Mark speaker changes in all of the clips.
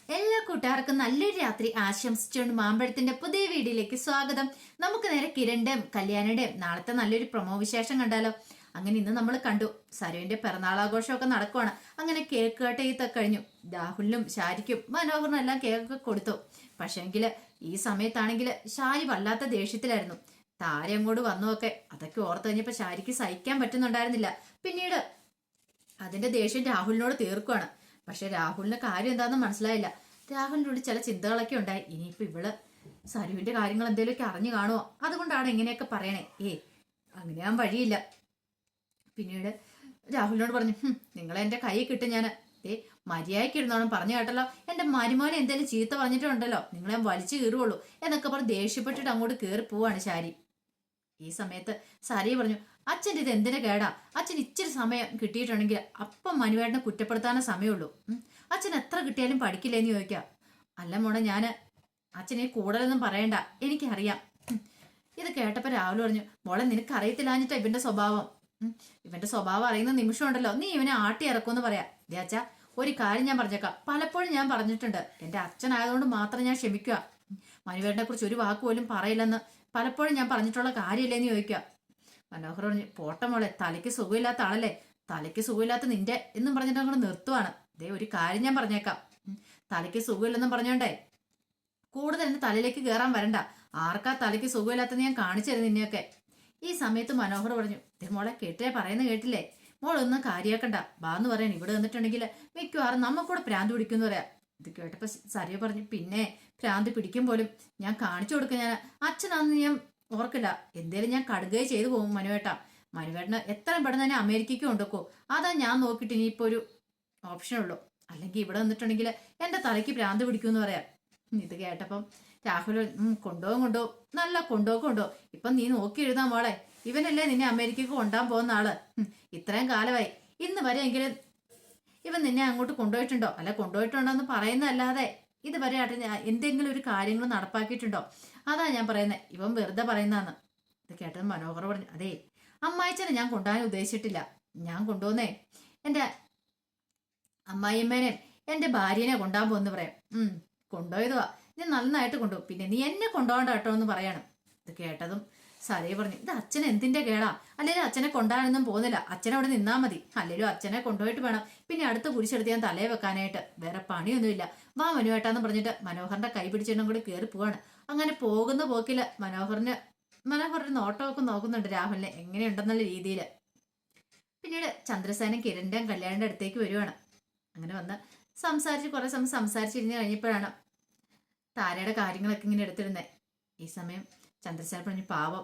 Speaker 1: എല്ലാ കൂട്ടുകാർക്കും നല്ലൊരു രാത്രി ആശംസിച്ചുകൊണ്ട് മാമ്പഴത്തിന്റെ പുതിയ വീഡിയോയിലേക്ക് സ്വാഗതം. നമുക്ക് നേരെ കിരണിന്റെയും കല്യാണിന്റെയും നാളത്തെ നല്ലൊരു പ്രൊമോ വിശേഷം കണ്ടാലോ. അങ്ങനെ ഇന്ന് നമ്മൾ കണ്ടു സരുവിന്റെ പിറന്നാളാഘോഷമൊക്കെ നടക്കുവാണ്. അങ്ങനെ കേക്ക് കട്ടയൊക്കെ കഴിഞ്ഞു. രാഹുലിനും ഷാരിക്കും മനോഹറിനും എല്ലാം കേക്കൊക്കെ കൊടുത്തു. പക്ഷേങ്കില് ഈ സമയത്താണെങ്കിൽ ഷാരി വല്ലാത്ത ദേഷ്യത്തിലായിരുന്നു. താര അങ്ങോട്ട് വന്നുവൊക്കെ അതൊക്കെ ഓർത്ത് കഴിഞ്ഞപ്പോ ഷാരിക്ക് സഹിക്കാൻ പറ്റുന്നുണ്ടായിരുന്നില്ല. പിന്നീട് അതിന്റെ ദേഷ്യം രാഹുലിനോട് തീർക്കുവാണ്. പക്ഷെ രാഹുലിന് കാര്യം എന്താണെന്ന് മനസ്സിലായില്ല. രാഹുലിൻ്റെ ഉള്ളിൽ ചില ചിന്തകളൊക്കെ ഉണ്ടായി. ഇനിയിപ്പോ ഇവള് സരുവിന്റെ കാര്യങ്ങൾ എന്തെങ്കിലുമൊക്കെ അറിഞ്ഞു കാണുമോ, അതുകൊണ്ടാണ് ഇങ്ങനെയൊക്കെ പറയണേ. അങ്ങനെയാൻ വഴിയില്ല. പിന്നീട് രാഹുലിനോട് പറഞ്ഞു, നിങ്ങളെ എന്റെ കൈ കിട്ടും ഞാൻ മര്യാദയ്ക്ക് ഇരുന്നോണം പറഞ്ഞു കേട്ടല്ലോ. എന്റെ മരുമോനെ എന്തെങ്കിലും ചീത്ത പറഞ്ഞിട്ടുണ്ടല്ലോ നിങ്ങളെ വലിച്ചു കീറുള്ളൂ എന്നൊക്കെ പറഞ്ഞ് ദേഷ്യപ്പെട്ടിട്ട് അങ്ങോട്ട് കയറി പോവാണ് ശാരി. ഈ സമയത്ത് സാരി പറഞ്ഞു, അച്ഛൻ്റെ ഇത് എന്തിനു കേടാ. അച്ഛൻ ഇച്ചിരി സമയം കിട്ടിയിട്ടുണ്ടെങ്കിൽ അപ്പം മനുവേട്ടനെ കുറ്റപ്പെടുത്താനേ സമയമുള്ളൂ. അച്ഛൻ എത്ര കിട്ടിയാലും പഠിക്കില്ലേന്ന് ചോദിക്കാം. അല്ല മോളെ, ഞാൻ അച്ഛനെ കൂടുതലൊന്നും പറയണ്ട, എനിക്കറിയാം. ഇത് കേട്ടപ്പോൾ രാഹുൽ പറഞ്ഞു, മോളെ നിനക്ക് അറിയത്തില്ലാഞ്ഞിട്ടാ ഇവന്റെ സ്വഭാവം. ഇവന്റെ സ്വഭാവം അറിയുന്ന നിമിഷം ഉണ്ടല്ലോ നീ ഇവനെ ആട്ടി ഇറക്കുമെന്ന് പറയാം. ദേ അച്ഛാ, ഒരു കാര്യം ഞാൻ പറഞ്ഞേക്കാം. പലപ്പോഴും ഞാൻ പറഞ്ഞിട്ടുണ്ട്, എന്റെ അച്ഛനായതുകൊണ്ട് മാത്രം ഞാൻ ക്ഷമിക്കുക. മനുവേട്ടനെ കുറിച്ച് ഒരു വാക്ക് പോലും പറയില്ലെന്ന് പലപ്പോഴും ഞാൻ പറഞ്ഞിട്ടുള്ള കാര്യമില്ലേന്ന് ചോദിക്കുക. മനോഹർ പറഞ്ഞു, പോട്ടെ മോളെ, തലയ്ക്ക് സുഖമില്ലാത്ത ആളല്ലേ, തലയ്ക്ക് സുഖമില്ലാത്ത നിന്റെ എന്നും പറഞ്ഞിട്ട് അങ്ങോട്ട് നിർത്തുവാണ്. ദേ ഒരു കാര്യം ഞാൻ പറഞ്ഞേക്കാം. തലയ്ക്ക് സുഖമില്ലെന്നും പറഞ്ഞോണ്ടേ കൂടുതൽ എന്റെ തലയിലേക്ക് കയറാൻ വരണ്ട. ആർക്കാ തലയ്ക്ക് സുഖമില്ലാത്തെന്ന് ഞാൻ കാണിച്ചു തരും നിന്നെയൊക്കെ. ഈ സമയത്ത് മനോഹർ പറഞ്ഞു, ദേ മോളെ, കേട്ടേ പറയുന്നത് കേട്ടില്ലേ, മോളൊന്നും കാര്യാക്കണ്ട, ബാന്ന് പറയണം. ഇവിടെ വന്നിട്ടുണ്ടെങ്കിൽ മിക്കവാറും നമ്മക്കൂടെ ഭ്രാന്ത് പിടിക്കുമെന്ന് പറയാം. ഇത് കേട്ടപ്പോ സരിയ പറഞ്ഞു, പിന്നെ ഭ്രാന്ത് പിടിക്കും പോലും ഞാൻ കാണിച്ചു കൊടുക്കുക. ഞാൻ അച്ഛനാണെന്ന് ഞാൻ ഓർക്കില്ല. എന്തേലും ഞാൻ കടുകയെ ചെയ്തു പോകും മനുവേട്ടാ. മനുവേട്ടന് എത്രയും പെട്ടെന്ന് തന്നെ അമേരിക്കയ്ക്ക് കൊണ്ടുക്കോ, അതാ ഞാൻ നോക്കിയിട്ട് ഇനിയിപ്പോ ഒരു ഓപ്ഷൻ ഉള്ളൂ. അല്ലെങ്കിൽ ഇവിടെ വന്നിട്ടുണ്ടെങ്കിൽ എന്റെ തലയ്ക്ക് ഭ്രാന്ത് പിടിക്കുമെന്ന് പറയാം. ഇത് കേട്ടപ്പം രാഹുൽ കൊണ്ടുപോകും നല്ല കൊണ്ടുപോകും. ഇപ്പൊ നീ നോക്കി എഴുതാൻ മോളെ, ഇവനല്ലേ നിന്നെ അമേരിക്കക്ക് കൊണ്ടാൻ പോകുന്ന ആള്. ഇത്രയും കാലമായി ഇന്ന് വരെ എങ്കിലും ഇവൻ നിന്നെ അങ്ങോട്ട് കൊണ്ടുപോയിട്ടുണ്ടോ? അല്ല കൊണ്ടുപോയിട്ടുണ്ടോ എന്ന് പറയുന്നതല്ലാതെ ഇതുവരെ എന്തെങ്കിലും ഒരു കാര്യങ്ങൾ നടപ്പാക്കിയിട്ടുണ്ടോ? അതാ ഞാൻ പറയുന്നത്, ഇവൻ വെറുതെ പറയുന്നതാന്ന്. ഇത് കേട്ടത് മനോഹർ പറഞ്ഞു, അതേ അമ്മായിച്ചനെ ഞാൻ കൊണ്ടുപോകാൻ ഉദ്ദേശിച്ചിട്ടില്ല. ഞാൻ കൊണ്ടുപോകുന്നേ എന്റെ അമ്മായിമ്മേനെ എന്റെ ഭാര്യനെ കൊണ്ടുപോകാൻ പോകുന്നു പറയാം. കൊണ്ടുപോയതുവാ, നീ നന്നായിട്ട് കൊണ്ടുപോകും, പിന്നെ നീ എന്നെ കൊണ്ടുപോകണ്ട കേട്ടോ എന്ന് പറയണം. ഇത് കേട്ടതും സരയെ പറഞ്ഞു, ഇത് അച്ഛൻ എന്തിന്റെ കേടാ, അല്ലെങ്കിൽ അച്ഛനെ കൊണ്ടുപോകാനൊന്നും പോകുന്നില്ല, അച്ഛനവിടെ നിന്നാ മതി. അല്ലെങ്കിലും അച്ഛനെ കൊണ്ടുപോയിട്ട് വേണം പിന്നെ അടുത്ത കുരിശെടുത്ത് ഞാൻ തലയെ വെക്കാനായിട്ട്, വേറെ പണിയൊന്നുമില്ല, വാ മനുവേട്ടാന്ന് പറഞ്ഞിട്ട് മനോഹറിന്റെ കൈ പിടിച്ചിട്ടും കൂടി കയറി പോവാണ്. അങ്ങനെ പോകുന്ന പോക്കില് മനോഹറിന്റെ നോട്ടമൊക്കെ നോക്കുന്നുണ്ട് രാഹുലിനെ എങ്ങനെയുണ്ടെന്നുള്ള രീതിയിൽ. പിന്നീട് ചന്ദ്രസേനൻ കിരണിന്റെയും കല്യാണിന്റെ അടുത്തേക്ക് വരുവാണ്. അങ്ങനെ വന്ന് സംസാരിച്ച് കുറെ സമയം സംസാരിച്ചിരുന്ന് കഴിഞ്ഞപ്പോഴാണ് താരയുടെ കാര്യങ്ങളൊക്കെ ഇങ്ങനെ എടുത്തിരുന്നത്. ഈ സമയം ചന്ദ്രസേന പറഞ്ഞു, പാവം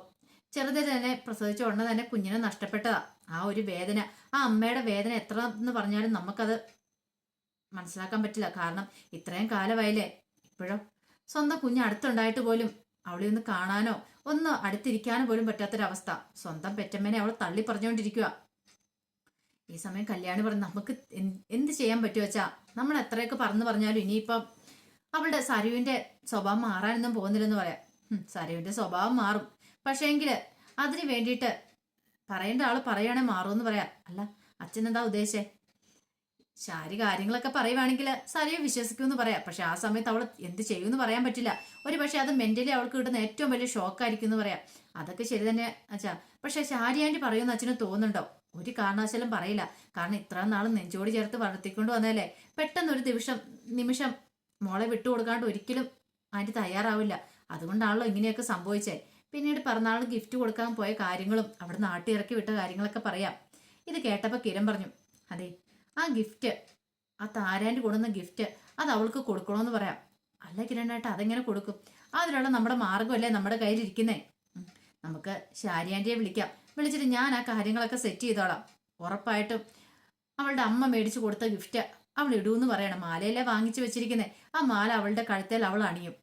Speaker 1: ചെറുതിൽ തന്നെ പ്രസവിച്ച ഉടനെ തന്നെ കുഞ്ഞിനെ നഷ്ടപ്പെട്ടതാ. ആ ഒരു വേദന, ആ അമ്മയുടെ വേദന എത്ര എന്ന് പറഞ്ഞാലും നമുക്കത് മനസ്സിലാക്കാൻ പറ്റില്ല. കാരണം ഇത്രയും കാലമായില്ലേ. ഇപ്പോഴോ സ്വന്തം കുഞ്ഞ് അടുത്തുണ്ടായിട്ട് പോലും അവളെ ഒന്ന് കാണാനോ ഒന്ന് അടുത്തിരിക്കാനോ പോലും പറ്റാത്തൊരവസ്ഥ. സ്വന്തം പെറ്റമ്മേനെ അവൾ തള്ളി പറഞ്ഞുകൊണ്ടിരിക്കുക. ഈ സമയം കല്യാണി പറഞ്ഞു, നമുക്ക് എന്ത് ചെയ്യാൻ പറ്റുമോ വെച്ചാ, നമ്മൾ എത്രയൊക്കെ പറഞ്ഞാലും ഇനിയിപ്പം അവളുടെ സരുവിന്റെ സ്വഭാവം മാറാനൊന്നും പോകുന്നില്ലെന്ന് പറയാം. സരുവിന്റെ സ്വഭാവം മാറും, പക്ഷേങ്കില് അതിന് വേണ്ടിയിട്ട് പറയേണ്ട ആള് പറയുകയാണെ മാറുമെന്ന് പറയാം. അല്ല അച്ഛൻ എന്താ ഉദ്ദേശിച്ചേ? ശാരി കാര്യങ്ങളൊക്കെ പറയുവാണെങ്കിൽ സരിയെ വിശ്വസിക്കുമെന്ന് പറയാം. പക്ഷെ ആ സമയത്ത് അവൾ എന്ത് ചെയ്യുമെന്ന് പറയാൻ പറ്റില്ല. ഒരു പക്ഷെ അത് മെന്റലി അവൾക്ക് കിട്ടുന്ന ഏറ്റവും വലിയ ഷോക്കായിരിക്കും എന്ന് പറയാം. അതൊക്കെ ശരി തന്നെ അച്ഛാ. പക്ഷെ ശാരി ആന്റി പറയുമെന്ന് അച്ഛന് തോന്നുന്നുണ്ടോ? ഒരു കാരണവശാലും പറയില്ല. കാരണം ഇത്ര നാളും നെഞ്ചോട് ചേർത്ത് വളർത്തിക്കൊണ്ട് വന്നതല്ലേ. പെട്ടെന്നൊരു നിമിഷം മോളെ വിട്ടുകൊടുക്കാണ്ട് ഒരിക്കലും ആന്റി തയ്യാറാവില്ല. അതുകൊണ്ടാണല്ലോ ഇങ്ങനെയൊക്കെ സംഭവിച്ചേ. പിന്നീട് പിറന്നാൾ ഗിഫ്റ്റ് കൊടുക്കാൻ പോയ കാര്യങ്ങളും അവിടെ നാട്ടി ഇറക്കി വിട്ട കാര്യങ്ങളൊക്കെ പറയാം. ഇത് കേട്ടപ്പോൾ കിരൺ പറഞ്ഞു, അതെ ആ ഗിഫ്റ്റ്, ആ താരാൻ്റെ കൊടുക്കുന്ന ഗിഫ്റ്റ് അത് അവൾക്ക് കൊടുക്കണമെന്ന് പറയാം. അല്ല കിരണായിട്ട് അതെങ്ങനെ കൊടുക്കും? അതിനുള്ള നമ്മുടെ മാർഗമല്ലേ നമ്മുടെ കയ്യിലിരിക്കുന്നേ. നമുക്ക് ശാരി ആന്റിയെ വിളിച്ചിട്ട് ഞാൻ ആ കാര്യങ്ങളൊക്കെ സെറ്റ് ചെയ്തോളാം. ഉറപ്പായിട്ടും അവളുടെ അമ്മ മേടിച്ചു കൊടുത്ത ഗിഫ്റ്റ് അവൾ ഇടൂന്ന് പറയണം. മാലയല്ലേ വാങ്ങിച്ചു വെച്ചിരിക്കുന്നേ, ആ മാല അവളുടെ കഴുത്തേൽ അവൾ അണിയും.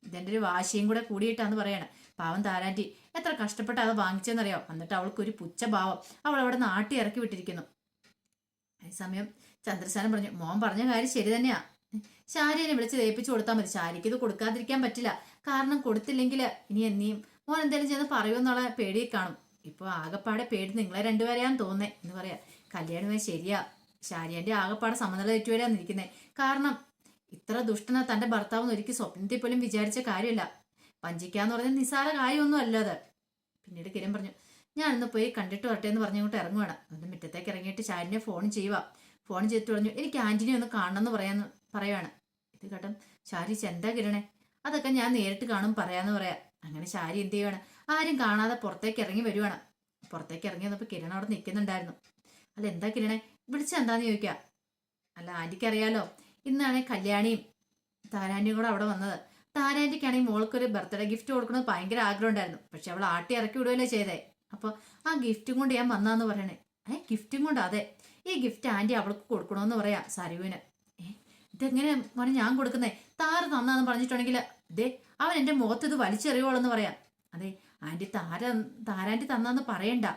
Speaker 1: ഇതെന്റെ ഒരു വാശിയും കൂടെ കൂടിയിട്ടാന്ന് പറയണം. പാവം താരാന്റി എത്ര കഷ്ടപ്പെട്ട് അത് വാങ്ങിച്ചെന്നറിയോ. എന്നിട്ട് അവൾക്കൊരു പുച്ഛഭാവം, അവൾ അവിടെ നാട്ടി ഇറക്കി വിട്ടിരിക്കുന്നു. അതേസമയം ചന്ദ്രസേനൻ പറഞ്ഞു, മോൻ പറഞ്ഞ കാര്യം ശരി തന്നെയാ. ശാരിയെ വിളിച്ച് തേപ്പിച്ചു കൊടുത്താൽ മതി. ശാരിക്ക് ഇത് കൊടുക്കാതിരിക്കാൻ പറ്റില്ല. കാരണം കൊടുത്തില്ലെങ്കിൽ ഇനി എന്നീയും മോൻ എന്തെങ്കിലും ചെന്ന് പറയുമെന്നുള്ള പേടിയെ കാണും. ഇപ്പൊ ആകപ്പാടെ പേടി നിങ്ങളെ രണ്ടുപേരെയാന്ന് തോന്നേ എന്ന് പറയാ. കല്യാണമേ ശരിയാ, ശാരിയന്റെ ആകപ്പാടെ സമനില തെറ്റുവരാന്നിരിക്കുന്നേ. കാരണം ഇത്ര ദുഷ്ടന തന്റെ ഭർത്താവ് ഒരിക്കൽ സ്വപ്നത്തിൽ പോലും വിചാരിച്ച കാര്യമല്ല. വഞ്ചിക്കാന്ന് പറഞ്ഞാൽ നിസ്സാര കാര്യമൊന്നും അല്ല അത്. പിന്നീട് കിരൺ പറഞ്ഞു, ഞാൻ ഇന്ന് പോയി കണ്ടിട്ട് വരട്ടെ എന്ന് പറഞ്ഞുകൊണ്ട് ഇറങ്ങുവാണ്. അതിന്റെ മുറ്റത്തേക്ക് ഇറങ്ങിയിട്ട് ശാരിനെ ഫോൺ ചെയ്യുക. ഫോൺ ചെയ്തിട്ട് പറഞ്ഞു, എനിക്ക് ആന്റിനെ ഒന്ന് കാണണമെന്ന് പറയുവാണ്. ഇത് കേട്ടോ ശാരി, എന്താ കിരണേ? അതൊക്കെ ഞാൻ നേരിട്ട് കാണും പറയാന്ന് പറയാം. അങ്ങനെ ശാരി എന്ത് ചെയ്യുവാണ്, ആരും കാണാതെ പുറത്തേക്ക് ഇറങ്ങി വരുവാണ്. പുറത്തേക്ക് ഇറങ്ങി വന്നപ്പോൾ കിരൺ അവിടെ നിൽക്കുന്നുണ്ടായിരുന്നു. അല്ല എന്താ കിരണേ വിളിച്ചെന്താന്ന് ചോദിക്കുക. അല്ല ആന്റിക്ക് അറിയാലോ, ഇന്നാണ് കല്യാണിയും താരാന്റിയും കൂടെ അവിടെ വന്നത്. താരാന്റിക്കാണെങ്കിൽ മോൾക്കൊരു ബർത്ത്ഡേ ഗിഫ്റ്റ് കൊടുക്കണമെന്ന് ഭയങ്കര ആഗ്രഹം ഉണ്ടായിരുന്നു. പക്ഷെ അവൾ ആട്ടി ഇറക്കി വിടുകയല്ലേ ചെയ്തേ. അപ്പോൾ ആ ഗിഫ്റ്റും കൊണ്ട് ഞാൻ വന്നാന്ന് പറയണേ. ഗിഫ്റ്റും കൊണ്ട്? അതെ, ഈ ഗിഫ്റ്റ് ആന്റി അവൾക്ക് കൊടുക്കണമെന്ന് പറയാം സരുവിന്. ഇതെങ്ങനെ മോനെ ഞാൻ കൊടുക്കുന്നേ? താറ് തന്നാന്ന് പറഞ്ഞിട്ടുണ്ടെങ്കിൽ ദേ അവൻ എൻ്റെ മുഖത്ത് ഇത് വലിച്ചെറിയോളെന്ന് പറയാം. അതെ ആന്റി താരാന്റി തന്നാന്ന് പറയണ്ട,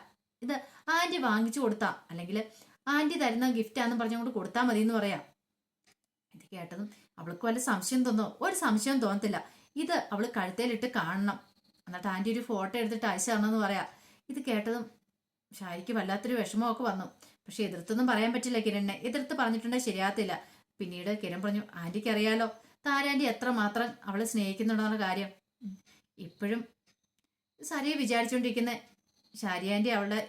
Speaker 1: ഇത് ആന്റി വാങ്ങിച്ചു കൊടുത്താ, അല്ലെങ്കിൽ ആന്റി തരുന്ന ഗിഫ്റ്റാന്ന് പറഞ്ഞുകൊണ്ട് കൊടുത്താൽ മതി എന്ന് പറയാം. ഇത് കേട്ടതും അവൾക്ക് വല്ല സംശയം തോന്നോ? ഒരു സംശയവും തോന്നത്തില്ല. ഇത് അവൾ കഴുത്തേലിട്ട് കാണണം, എന്നിട്ട് ആന്റി ഒരു ഫോട്ടോ എടുത്തിട്ട് അയച്ചു തരണമെന്ന് പറയാം. ഇത് കേട്ടതും ഷാരിക്ക് വല്ലാത്തൊരു വിഷമമൊക്കെ വന്നു. പക്ഷെ എതിർത്തൊന്നും പറയാൻ പറ്റില്ല കിരണിനെ. എതിർത്ത് പറഞ്ഞിട്ടുണ്ടെങ്കിൽ ശരിയാകത്തില്ല. പിന്നീട് കിരൺ പറഞ്ഞു, ആന്റിക്ക് അറിയാലോ താരാന്റി എത്ര മാത്രം അവളെ സ്നേഹിക്കുന്നുണ്ടെന്ന കാര്യം. ഇപ്പോഴും സരിയെ വിചാരിച്ചുകൊണ്ടിരിക്കുന്ന ഷാരി ആന്റി അവളുടെ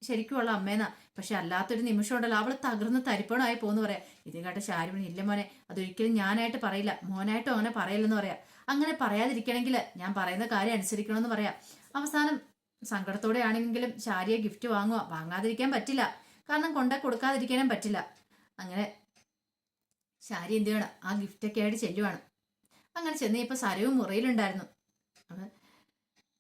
Speaker 1: ശരിക്കുമുള്ള അമ്മേന്നാ. പക്ഷെ അല്ലാത്തൊരു നിമിഷം ഉണ്ടല്ലോ അവൾ തകർന്ന് തരിപ്പണമായി പോകുന്നു പറയാം. ഇത് കേട്ട ഷാരി പറഞ്ഞു, ഇല്ല മോനെ, അതൊരിക്കലും ഞാനായിട്ട് പറയില്ല, മോനായിട്ടും അങ്ങനെ പറയില്ലെന്ന് പറയാം. അങ്ങനെ പറയാതിരിക്കണമെങ്കിൽ ഞാൻ പറയുന്ന കാര്യം അനുസരിക്കണമെന്ന് പറയാം. അവസാനം സങ്കടത്തോടെ ആണെങ്കിലും ഷാരിയെ ഗിഫ്റ്റ് വാങ്ങാതിരിക്കാൻ പറ്റില്ല, കാരണം കൊടുക്കാതിരിക്കാനും പറ്റില്ല. അങ്ങനെ ഷാരി എന്ത് ചെയ്യണം, ആ ഗിഫ്റ്റൊക്കെ ആയിട്ട് ചെല്ലുവാണ്. അങ്ങനെ ചെന്ന് ഇപ്പൊ സരവും മുറിയിലുണ്ടായിരുന്നു. അത്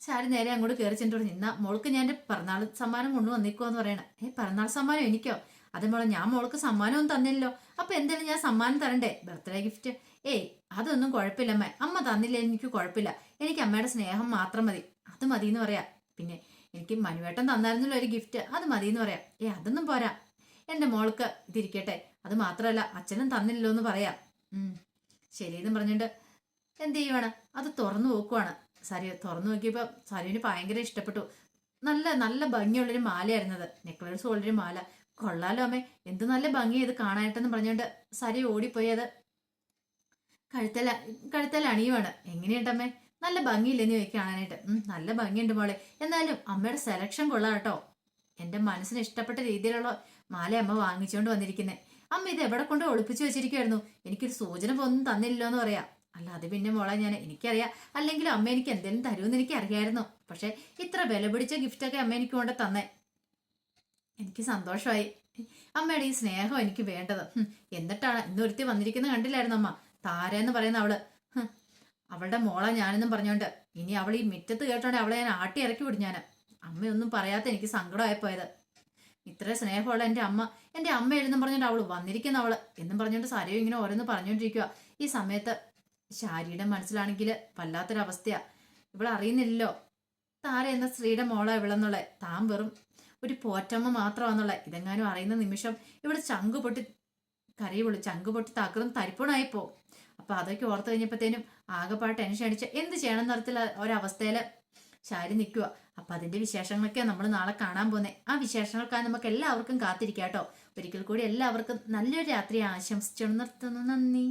Speaker 1: ഷാരി നേരെ അങ്ങോട്ട് കയറി ചെന്നിട്ട് നിന്നാ മോൾക്ക് ഞാൻ എൻ്റെ പിറന്നാൾ സമ്മാനം കൊണ്ടുവന്നിക്കുമെന്ന് പറയണേ. പിറന്നാൾ സമ്മാനം എനിക്കോ? അതേ മോളെ, ഞാൻ മോൾക്ക് സമ്മാനമൊന്നും തന്നില്ലല്ലോ. അപ്പൊ എന്തായാലും ഞാൻ സമ്മാനം തരണ്ടേ, ബർത്ത്ഡേ ഗിഫ്റ്റ്? അതൊന്നും കുഴപ്പമില്ലമ്മ, അമ്മ തന്നില്ല എനിക്ക് കുഴപ്പമില്ല, എനിക്ക് അമ്മയുടെ സ്നേഹം മാത്രം മതി, അത് മതി എന്ന് പറയാം. പിന്നെ എനിക്ക് മനുവേട്ടൻ തന്നായിരുന്നല്ലോ ഒരു ഗിഫ്റ്റ്, അത് മതി എന്ന് പറയാം. അതൊന്നും പോരാ, എൻ്റെ മോൾക്ക് ഇതിരിക്കട്ടെ, അത് മാത്രമല്ല അച്ഛനും തന്നില്ലല്ലോ എന്ന് പറയാം. ശരിയെന്ന് പറഞ്ഞിട്ട് എന്ത് ചെയ്യുവാണ്, അത് തുറന്നു നോക്കുവാണ്. സരി തുറന്നു നോക്കിയപ്പോൾ സരുവിന് ഭയങ്കര ഇഷ്ടപ്പെട്ടു. നല്ല നല്ല ഭംഗിയുള്ളൊരു മാലയായിരുന്നത്, നെക്ലേസ് പോലൊരു മാല. കൊള്ളാലോ അമ്മേ, എന്ത് നല്ല ഭംഗി ഇത് കാണാനായിട്ടെന്ന് പറഞ്ഞുകൊണ്ട് സരി ഓടിപ്പോയി അത് കഴുത്തല അണിയുവാണ്. എങ്ങനെയുണ്ടമ്മേ, നല്ല ഭംഗിയില്ലെന്ന് ചോദിക്കുക കാണാനായിട്ട്. നല്ല ഭംഗിയുണ്ട് മോളെ, എന്നാലും അമ്മയുടെ സെലക്ഷൻ കൊള്ളാം കേട്ടോ. എൻ്റെ മനസ്സിന് ഇഷ്ടപ്പെട്ട രീതിയിലുള്ള മാല അമ്മ വാങ്ങിച്ചുകൊണ്ട് വന്നിരിക്കുന്നത്. അമ്മ ഇത് എവിടെ കൊണ്ട് ഒളിപ്പിച്ചു വെച്ചിരിക്കുമായിരുന്നു, എനിക്കൊരു സൂചന ഒന്നും തന്നില്ലല്ലോ എന്ന് പറയാം. അല്ല അത് പിന്നെ മോളെ എനിക്കറിയാം, അല്ലെങ്കിൽ അമ്മ എനിക്ക് എന്തെങ്കിലും തരുമെന്ന് എനിക്ക് അറിയായിരുന്നു. പക്ഷെ ഇത്ര വില പിടിച്ച ഗിഫ്റ്റൊക്കെ അമ്മ എനിക്ക് കൊണ്ട് തന്നേ, എനിക്ക് സന്തോഷമായി. അമ്മയുടെ ഈ സ്നേഹം എനിക്ക് വേണ്ടത്. എന്നിട്ടാണ് ഇന്നൊരുത്തി വന്നിരിക്കുന്നത് കണ്ടില്ലായിരുന്നു അമ്മ, താര എന്ന് പറയുന്ന അവള്. അവളുടെ മോളെ ഞാനെന്നും പറഞ്ഞോണ്ട് ഇനി അവൾ ഈ മുറ്റത്ത് കേട്ടോണ്ട് അവളെ ഞാൻ ആട്ടി ഇറക്കി വിടും. ഞാൻ അമ്മയൊന്നും പറയാത്ത എനിക്ക് സങ്കടമായിപ്പോയത്. ഇത്ര സ്നേഹമുള്ള എൻ്റെ അമ്മ എഴുന്നും പറഞ്ഞോണ്ട് അവള് വന്നിരിക്കുന്ന അവള് എന്നും പറഞ്ഞോണ്ട് സരയും ഇങ്ങനെ ഓരോന്ന് പറഞ്ഞോണ്ടിരിക്കുക. ഈ സമയത്ത് ഷാരിയുടെ മനസ്സിലാണെങ്കിൽ വല്ലാത്തൊരവസ്ഥയാ. ഇവൾ അറിയുന്നില്ലല്ലോ താര എന്ന സ്ത്രീയുടെ മോളാ ഇവളെന്നുള്ള, താൻ വെറും ഒരു പോറ്റമ്മ മാത്രമാണെന്നുള്ള. ഇതെങ്ങാനും അറിയുന്ന നിമിഷം ഇവിടെ ചങ്കു പൊട്ടി തകർന്ന് തരിപ്പണായിപ്പോ. അപ്പൊ അതൊക്കെ ഓർത്ത് കഴിഞ്ഞപ്പോഴത്തേനും ആകെപ്പാട് ടെൻഷൻ അടിച്ച് എന്ത് ചെയ്യണം തരത്തിലുള്ള ഒരവസ്ഥയില് ഷാരി നിൽക്കുക. അപ്പൊ അതിന്റെ വിശേഷങ്ങളൊക്കെ നമ്മൾ നാളെ കാണാൻ പോകുന്നത്. ആ വിശേഷങ്ങൾക്കായി നമുക്ക് എല്ലാവർക്കും കാത്തിരിക്കാം കേട്ടോ. ഒരിക്കൽ കൂടി എല്ലാവർക്കും നല്ലൊരു രാത്രി ആശംസിച്ചു നിർത്തുന്നു. നന്ദി.